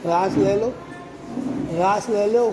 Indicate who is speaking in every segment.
Speaker 1: रास ले लो, रास ले लो।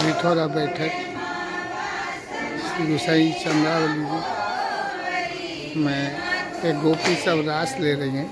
Speaker 1: विठोरा बैठक श्री गोसाई चंद्रावली जी में एक गोपी सब रास ले रही हैं।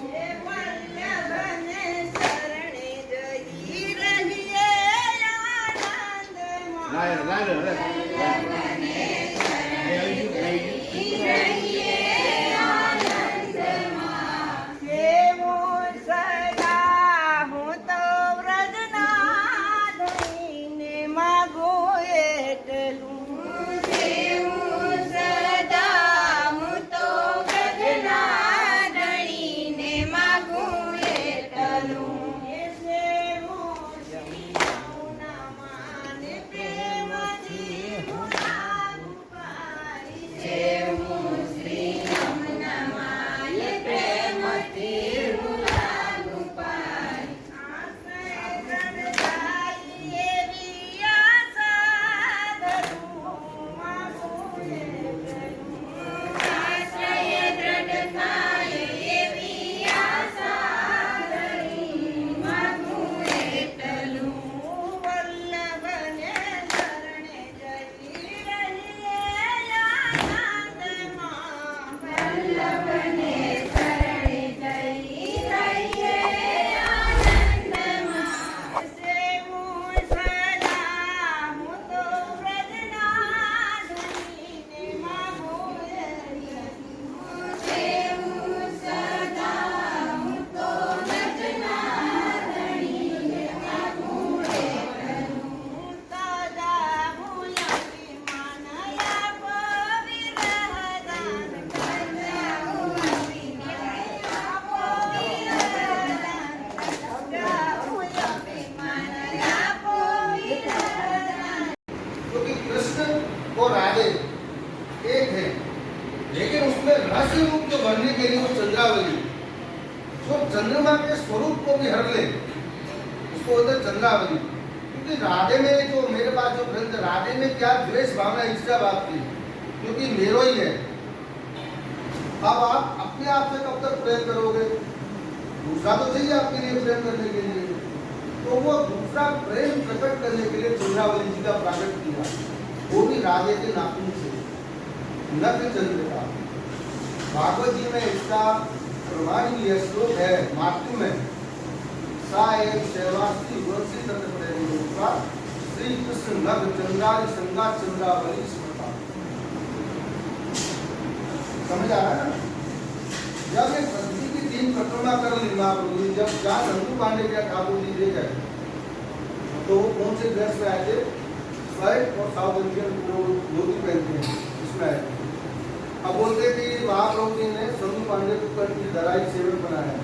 Speaker 1: एक है, लेकिन उसमें रहस्य रूप जो बनने के लिए वो चंद्रावली, जो चंद्रमा के स्वरूप को भी हर ले, उसको बोलते चंद्रावली। क्योंकि राधे में जो मेरे पास जो ग्रंथ, राधे में क्या द्वेष भावना इच्छा बात थी, क्योंकि मेरो ही है। अब आप अपने आप से कब तक प्रेम करोगे? दूसरा तो चाहिए आपके लिए प्रेम करने के लिए, तो वो दूसरा प्रेम प्रकट करने के लिए चंद्रावली जी का प्रकट किया, वो भी राधे के नाखून से, नग्न चंद्र का। भागवत जी में इसका प्रमाण यह श्लोक है, मातृ में सा एक शैवास्ति वंशी तंत्र प्रेम श्री कृष्ण नग्न चंद्राली संगा चंद्रावली स्मृता। समझ आ रहा है ना? जब ये पृथ्वी की 3 परिक्रमा कर ली महाप्रभु जी, जब जहाँ नंदू पांडे क्या ठाकुर जी ले गए, तो वो कौन से ड्रेस में आए थे? शर्ट और साउथ इंडियन धोती पहनते हैं, इसमें आए थे। अब बोलते कि महाप्रभु जी ने संदू पांडे को कर्ण की दराई सेवन बनाया,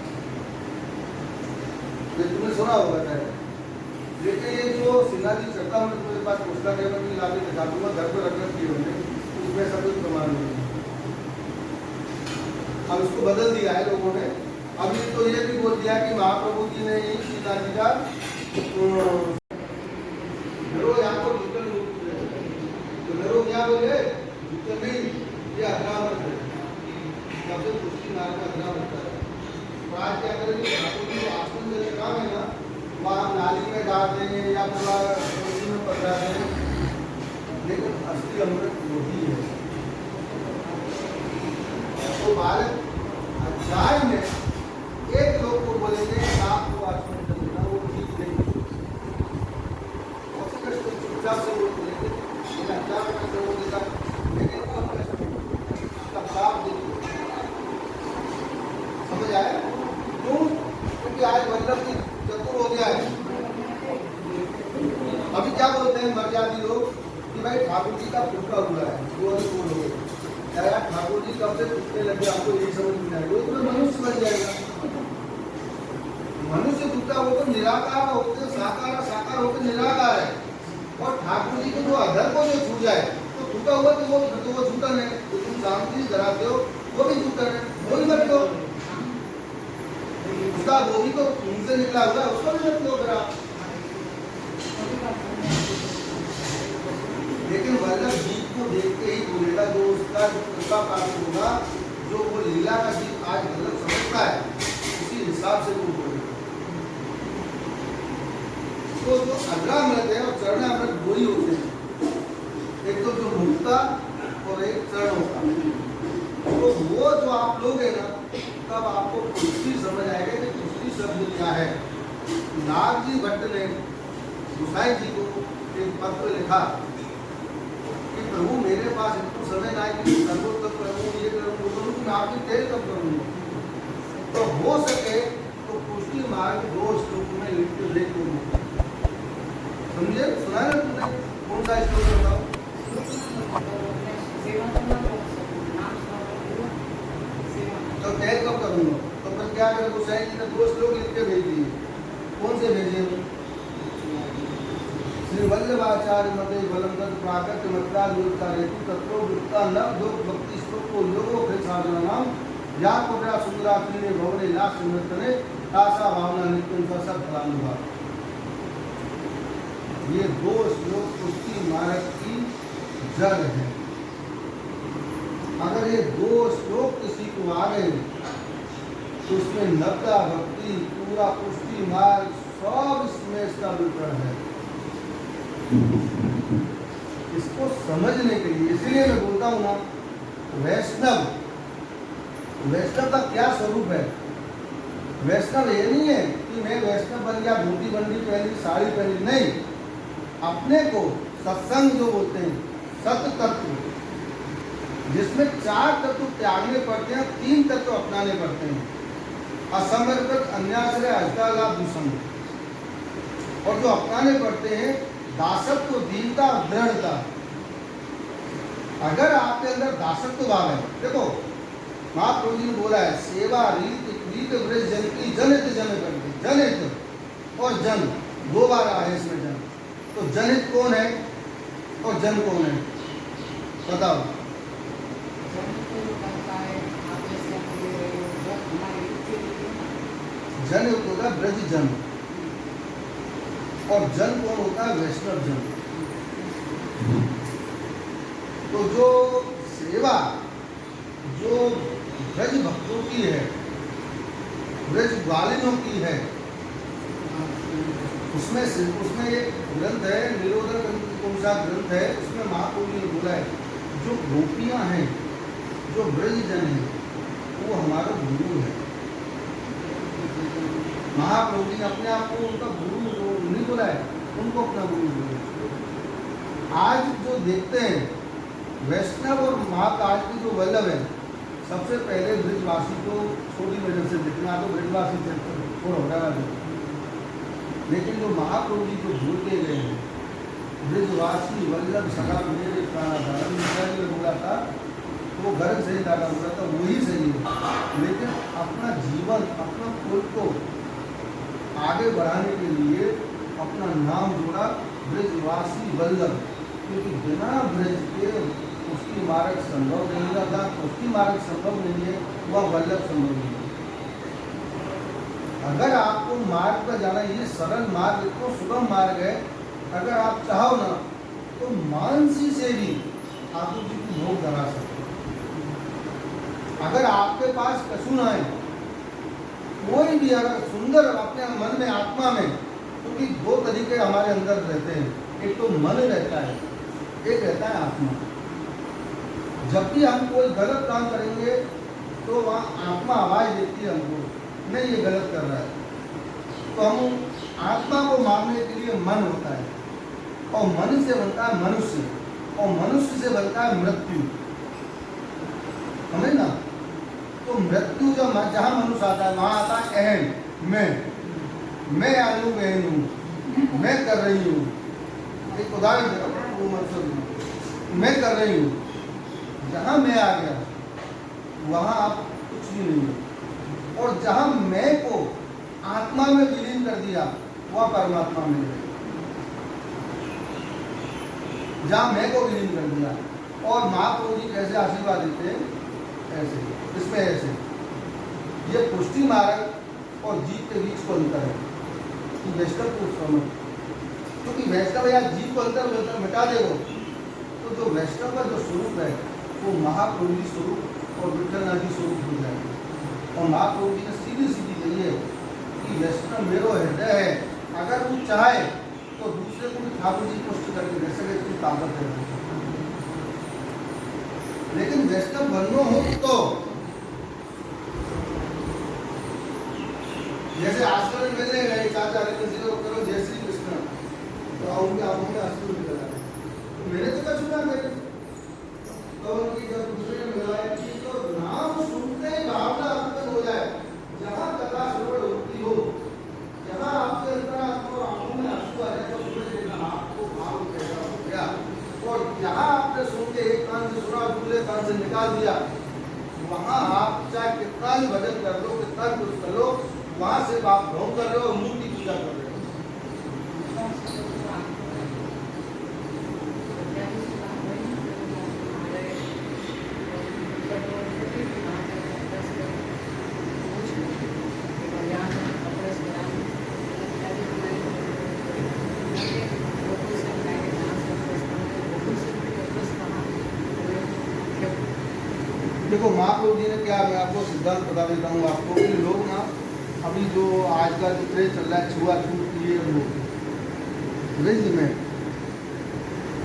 Speaker 1: ये तुमने सुना होगा शायद। लेकिन ये जो सिन्हा जी चर्चा में तुम्हारे पास पुस्तक है, मैं ला के दिखा दूंगा, घर पर रखना चाहिए उन्होंने, उसमें सब कुछ प्रमाण नहीं है। अब उसको बदल दिया है लोगों ने। अभी तो ये भी बोल दिया कि महाप्रभु जी ने ही सीता जी का यहाँ को क्या बोले नहीं, ये अग्रामत है, सबसे पुष्टि नार का अग्रामत है। तो आज क्या करेंगे, ठाकुर जी आसन से काम है ना, वहाँ नाली में डाल देंगे या पूरा में पकड़ा देंगे, लेकिन असली अमृत वही है। तो 12 अध्याय में एक लोग को बोलेंगे कि आपको आचरण करना वो ठीक नहीं, चुपचाप से वो बोलेंगे क्या बोलेगा, लेकिन उसका साफ देखो। समझ आया क्यों? क्योंकि आज वल्लभ जी चतुर हो गया है। अभी क्या बोलते हैं मर्यादी लोग कि भाई ठाकुर जी का फूका हुआ है, वो अनुकूल हो गए। यार ठाकुर जी कब से टूटने लगे, आपको यही समझ नहीं आएगा, तो मनुष्य बन जाएगा। मनुष्य टूटा वो तो निराकार होकर साकार, साकार होकर निराकार है। और ठाकुर जी के जो अधर को जो छू जाए तो टूटा हुआ तो वो छूटन है। तो तुम शांति कराते हो वो भी छूटन है, वो भी मत लो। उसका वो भी तो तुमसे निकला हुआ है, उसको भी मत लो फिर आप। लेकिन वल्लभ गीत को देख के ही बोलेगा, जो उसका कृपा प्राप्त होगा, जो वो लीला का गीत आज वल्लभ समझता है, उसी हिसाब से वो बोलेगा। तो जो अग्रामृत है और चरणामृत दो ही होते हैं, एक तो जो मुक्ता और एक चरणों का। तो वो जो आप लोग है ना, तब आपको पुष्टि समझ आएगा कि पुष्टि शब्द क्या है। नाग जी भट्ट ने गोसाई जी को एक पत्र लिखा कि प्रभु मेरे पास इतना समय ना है कि सर्वोत्तम करूँ, ये करूँ, वो करूँ, मैं आपकी तेल कब करूँगा। तो हो सके तो पुष्टि मार्ग 2 श्लोक में लिख के देख लो। समझे? सुना ना तुमने? कौन सा श्लोक बताओ? तो तेल कब करूँगा? तो फिर क्या करें? गोसाई जी ने 2 श्लोक लिख के भेज दिए। कौन से भेजे? श्री वल्लभाचार्य मते बलंगत प्राकट्य मत्ता योगता हेतु तत्व वृत्ता न दो भक्ति श्लोक को लोगों के साधना नाम या कोटरा सुंदरा पीने भवने लास्ट नृतने तासा भावना नित्य का सब फलानुभाव। ये 2 श्लोक पुष्टि मार्ग की जड़ है। अगर ये 2 श्लोक किसी को आ गए तो उसमें नब्दा भक्ति पूरा पुष्टि मार्ग सब इसमें इसका विवरण है। इसको समझने के लिए इसीलिए मैं बोलता हूँ ना, वैष्णव का क्या स्वरूप है। वैष्णव ये नहीं है कि मैं वैष्णव बन गया, धोती बंदी पहनी, साड़ी पहनी, नहीं। अपने को सत्संग जो बोलते हैं, सत्य तत्व, जिसमें 4 तत्व त्यागने पड़ते हैं, 3 तत्व अपनाने पड़ते हैं। असमर्पित, अन्याश्रय, अष्टालाभ, दुसंग। और जो अपनाने पड़ते हैं दासत्व, दीनता, दृढ़ता। अगर आपके अंदर दासत्व भाव है, देखो महाप्रभु जी ने बोला है, सेवा रीत रीत व्रज जन की जनहित जन करके, जनहित और जन 2 बार आए इसमें जन। तो जनहित कौन है और जन कौन है बताओ? जन होगा ब्रज जन, और जन कौन होता है? वैष्णव जन। तो जो सेवा जो ब्रज भक्तों की है, ब्रज ग्वालिनों की है, उसमें एक ग्रंथ है, निरोधन कौन सा ग्रंथ है, उसमें महाप्रभु जी ने बोला है, जो गोपियां हैं, जो ब्रज जन है, वो हमारा गुरु है। महाप्रभु जी ने अपने आप को उनका गुरु नहीं बोला है, उनको अपना गुरु बोला। आज जो देखते हैं वैष्णव और महाकाल की जो वल्लभ है, सबसे पहले ब्रजवासी को छोटी नजर से देखना, तो ब्रजवासी से थोड़ा हटाना देते। लेकिन जो महाप्रभु जी को भूल के गए हैं, ब्रजवासी वल्लभ सगा मेरे प्राणाधारम ने बोला था, वो गर्भ से ही डाला हुआ था, वही सही है। लेकिन अपना जीवन, अपना कुल को आगे बढ़ाने के लिए अपना नाम जोड़ा ब्रजवासी वल्लभ, क्योंकि बिना ब्रज के उसकी मार्ग संभव नहीं था, उसकी मार्ग संभव नहीं है, वह वल्लभ संभव नहीं है। अगर आपको मार्ग पर जाना, ये सरल मार्ग, इतना सुगम मार्ग है, अगर आप चाहो ना तो मानसी से भी ठाकुर जी की भोग धरा सकते। अगर आपके पास कछु ना है, कोई भी अगर सुंदर अपने मन में, आत्मा में, क्योंकि 2 तरीके हमारे अंदर रहते हैं, एक तो मन रहता है, एक रहता है आत्मा। जब भी हम कोई गलत काम करेंगे तो वहाँ आत्मा आवाज देती है हमको, नहीं ये गलत कर रहा है। तो हम आत्मा को मारने के लिए मन होता है, और मन से बनता है मनुष्य, और मनुष्य से बनता है मृत्यु, समझे ना। तो मृत्यु जब जहाँ मनुष्य आता है वहाँ आता है अहम, मैं आलू बहन हूँ, मैं कर रही हूँ। एक उदाहरण दे रहा हूँ, वो मतलब मैं कर रही हूँ, जहाँ मैं आ गया वहाँ आप कुछ भी नहीं हो। और जहाँ मैं को आत्मा में विलीन कर दिया वह परमात्मा में है। जहाँ मैं को विलीन कर दिया। और महाप्रभु जी कैसे आशीर्वाद देते हैं, ऐसे इसमें ऐसे ये पुष्टि मार्ग और जीव के बीच को अंतर है कि वैष्णव को समझ, क्योंकि वैष्णव या जीव को अंतर मिटा देगा तो जो वैष्णव का जो स्वरूप है वो महाप्रभु जी स्वरूप और विठ्ठलनाथ जी स्वरूप हो जाएगा। और महाप्रभु जी ने सीधी सीधी कही है कि वैष्णव मेरो हृदय है, अगर वो चाहे तो दूसरे को भी ठाकुर जी पुष्ट करके दे सके, इतनी ताकत है। लेकिन वैष्णव बनना हो तो जैसे आश्रम मिलने गए चाचा जी को करो जय श्री कृष्ण, तो आऊंगे आऊंगे आश्रम मिला तो मेरे तो कछु ना करे। तो उनकी जब दूसरे ने मिलाया कि तो नाम सुनते ही भावना उत्पन्न हो जाए, जहाँ कथा श्रवण होती हो, जहाँ आपके अंदर आपको आंखों में आंसू आ जाए तो समझ लेना आपको भाव पैदा हो गया। और जहाँ आपने सुन के एक कान से सुना दूसरे कान से निकाल दिया, वहाँ आप चाहे कितना भी भजन कर लो, कितना कुछ कर लो, वहाँ से आप ढोंग कर रहे हो, मूर्ति पूजा कर रहे हो। देखो महाप्रभु जी ने क्या, मैं आपको सिद्धांत बता देता हूँ आपको कि लोग ना अभी जो आज का जो क्रेज चल रहा है छुआछूत ये लोग ब्रिज में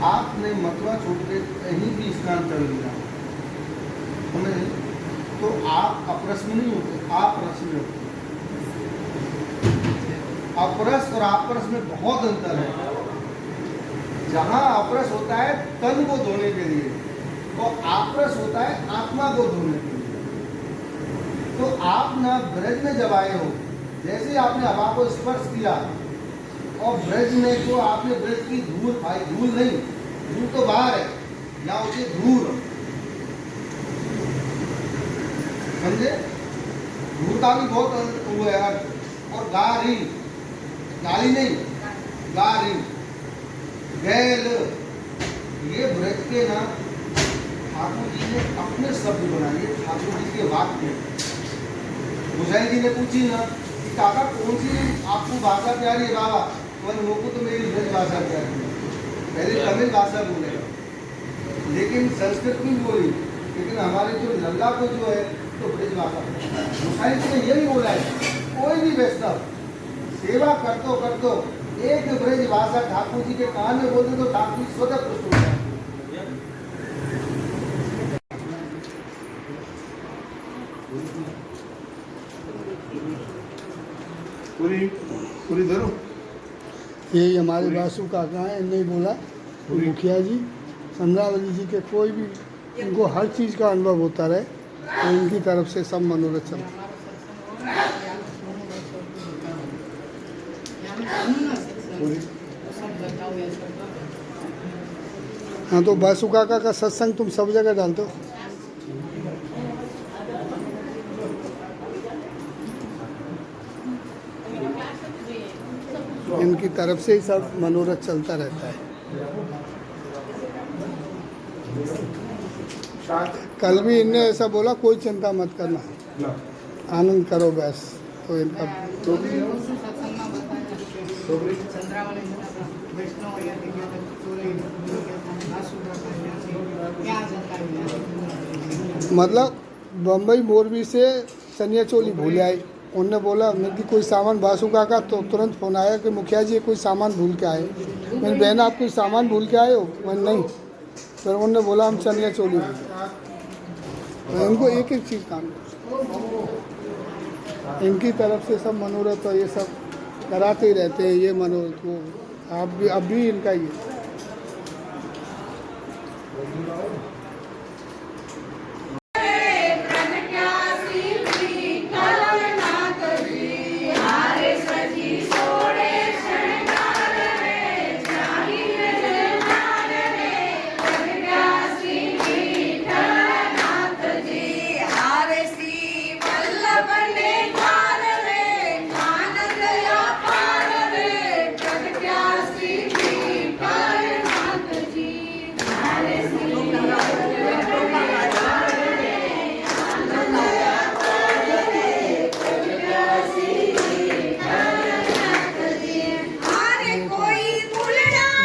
Speaker 1: आपने मतवा छोड़ के कहीं भी स्नान कर लिया समझ, तो आप अपरस में नहीं होते, आप रस में होते। अपरस और आपरस में बहुत अंतर है। जहाँ अपरस होता है तन को धोने के लिए और आपरस होता है आत्मा को धोने के लिए। तो आप ना ब्रज में जब आए हो, जैसे आपने हवा को स्पर्श किया और ब्रज में जो आपने ब्रज की धूल खाई, धूल नहीं, धूल तो बाहर है, या उसे धूल समझे, धूल का भी बहुत वो है यार। और गारी, गाली नहीं, गारी गैल, ये ब्रज के ना ठाकुर जी ने अपने शब्द बनाए, ठाकुर जी के वाक्य। गुसाई जी ने पूछी ना कि काका कौन सी आपको भाषा प्यारी है बाबा, वो तो मेरी ब्रज भाषा प्यारी है। पहले तमिल भाषा बोलेगा, लेकिन संस्कृत भी बोली, लेकिन हमारे जो लल्ला को जो है तो ब्रज भाषा। गुसाई जी ने यही बोला है, कोई भी वैष्णव सेवा करतो करतो एक ब्रज भाषा ठाकुर जी के कान में बोलते तो ठाकुर जी स्वतः पुष्ट हो जाए। पूरी धरो।
Speaker 2: यही हमारे वासु काका हैं, इन्हें बोला मुखिया जी चंद्रावली जी के कोई भी इनको हर चीज़ का अनुभव होता रहे तो इनकी तरफ से सब मनोरथ चलता। हाँ तो वासु काका का सत्संग तुम सब जगह डालते हो। इनकी तरफ से ही सब मनोरथ चलता रहता है। कल भी इनने ऐसा बोला कोई चिंता मत करना, आनंद करो बस। तो इनका मतलब बम्बई मोरबी से चनिया चोली भूल आए, उनने बोला मैं कि कोई सामान वासु काका, तो तुरंत फ़ोन आया कि मुखिया जी कोई सामान भूल के आए। मैंने बहन आप कोई सामान भूल के आए हो? मैंने नहीं। फिर उन्होंने बोला हम चनिया चोली भूल, इनको एक एक चीज़ काम इनकी तरफ से सब मनोरथ और ये सब कराते ही रहते हैं, ये मनोरथ वो आप भी अब भी इनका ही है।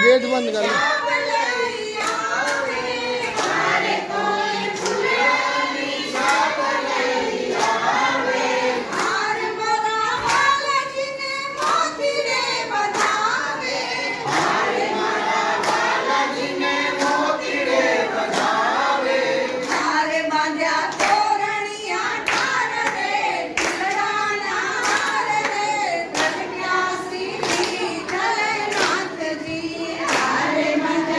Speaker 2: गेट बंद कर लो।
Speaker 3: Hare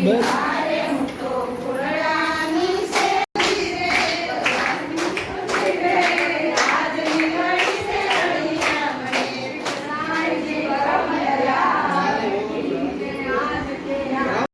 Speaker 2: बहन